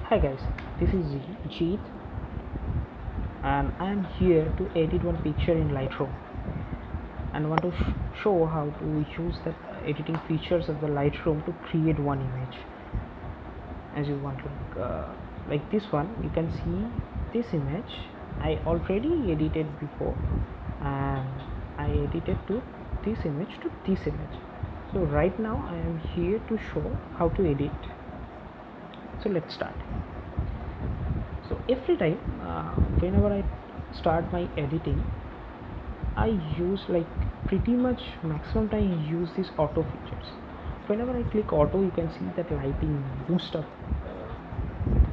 Hi guys, this is Jeet and I am here to edit one picture in Lightroom and want to show how to use the editing features of the Lightroom to create one image as you want. Like this one, you can see this image I already edited before, and I edited to this image to this image. So right now I am here to show how to edit. So let's start. So every time whenever I start my editing, I use pretty much maximum time I use these auto features. Whenever I click auto, you can see that lighting boost up,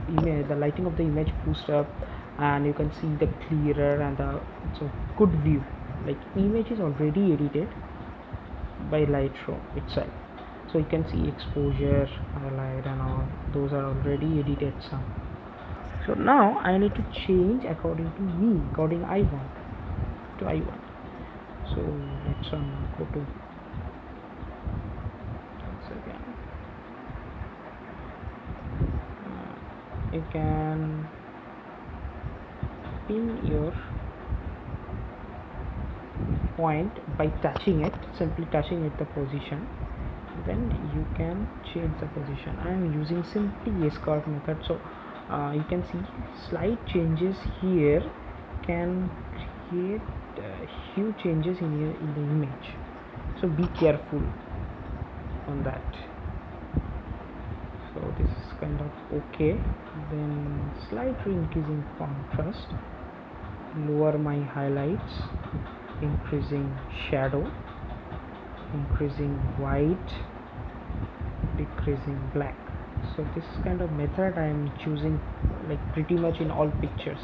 the lighting of the image boost up, and you can see the clearer and the good view. Like image is already edited by Lightroom itself, so you can see exposure, highlight and all those are already edited some. So now I need to change according to me, according I want. So let's go to once again. You can pin your point by touching it, simply touching it the position. Then you can change the position. I am using simply a skirt method, so you can see slight changes here can create huge changes in the image, so be careful on that. So this is kind of okay. Then slightly increasing contrast, lower my highlights, increasing shadow, increasing white, decreasing black. So this kind of method I am choosing pretty much in all pictures.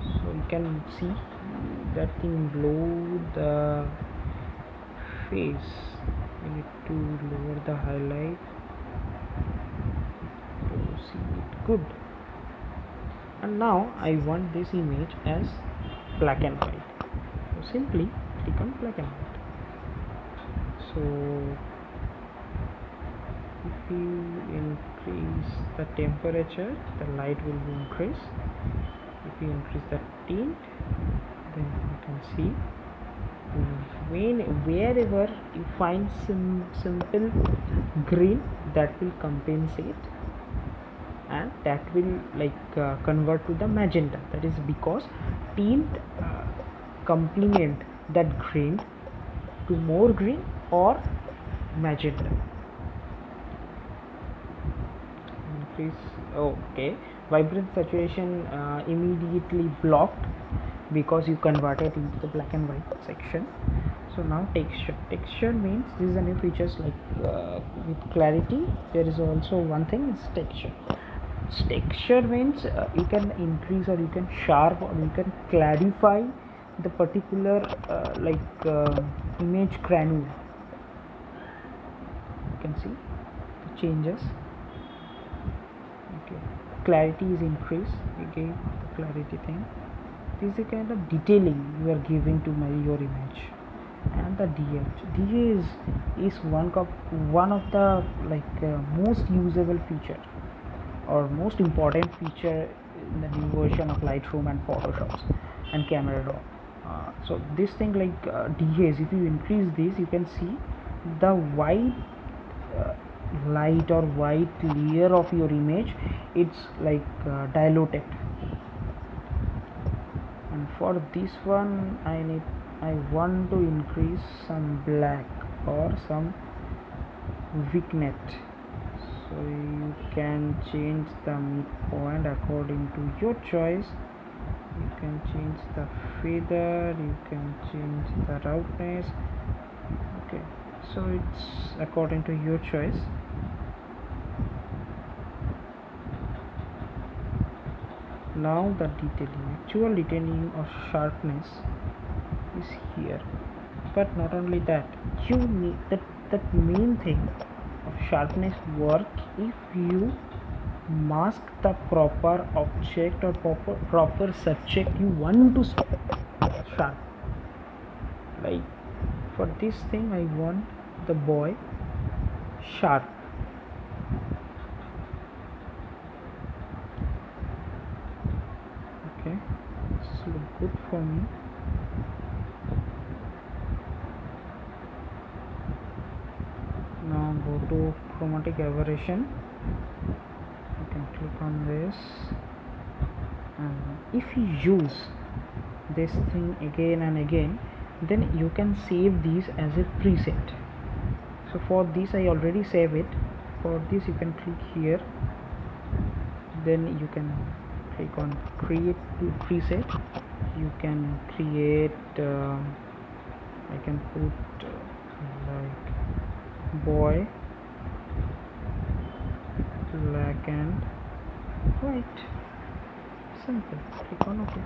So you can see that thing below the face. You need to lower the highlight to see it good. And now I want this image as black and white, so simply click on black and white. So if you increase the temperature, the light will increase. If you increase the tint, then you can see wherever you find some simple green, that will compensate, and that will convert to the magenta. That is because tint complement that green to more green or magenta. Increase. Okay, vibrant saturation immediately blocked because you converted into the black and white section. So now texture means this is a new features with clarity. There is also one thing is texture means you can increase or you can sharp or you can clarify the particular image granule. You can see the changes. Okay, clarity is increased. We gave the clarity thing. This is a kind of detailing you are giving to your image. And the DA is one of the most usable feature or most important feature in the new version of Lightroom and Photoshop and Camera Raw. So this thing DAs, if you increase this, you can see the white light or white layer of your image, it's diluted. And for this one I want to increase some black or some vignette. So you can change the midpoint according to your choice. You can change the feather, you can change the roughness. Okay, so it's according to your choice. Now the detailing, actual detailing or sharpness is here, but not only that, you need that main thing of sharpness work if you mask the proper object or proper subject you want to sharp. Like for this thing I want the boy sharp, good for me. Now go to chromatic aberration. You can click on this, and if you use this thing again and again, then you can save these as a preset. So for this I already save it. For this you can click here, then you can click on create preset. You can create I can put like boy black and white. Simple. Click on OK.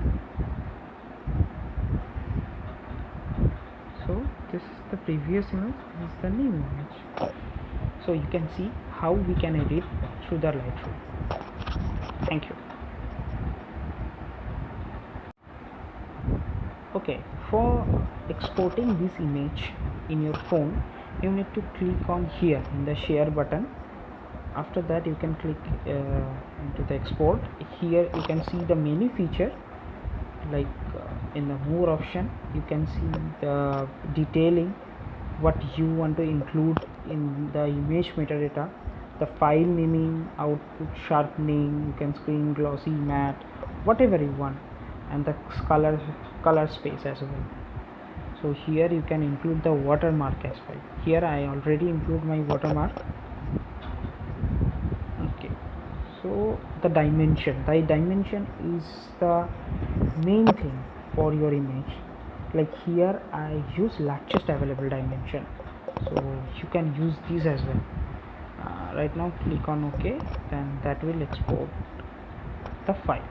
So this is the previous image, this is the new image. So you can see how we can edit through the Lightroom. Thank you. Okay, for exporting this image in your phone, you need to click on here in the share button. After that you can click into the export. Here you can see the menu feature, like in the more option you can see the detailing, what you want to include in the image metadata, the file naming, output sharpening, you can screen glossy, matte, whatever you want, and the color space as well. So here you can include the watermark as well. Here I already include my watermark. Okay, so the dimension is the main thing for your image. Like here I use largest available dimension, so you can use these as well. Right now click on OK, then that will export the file.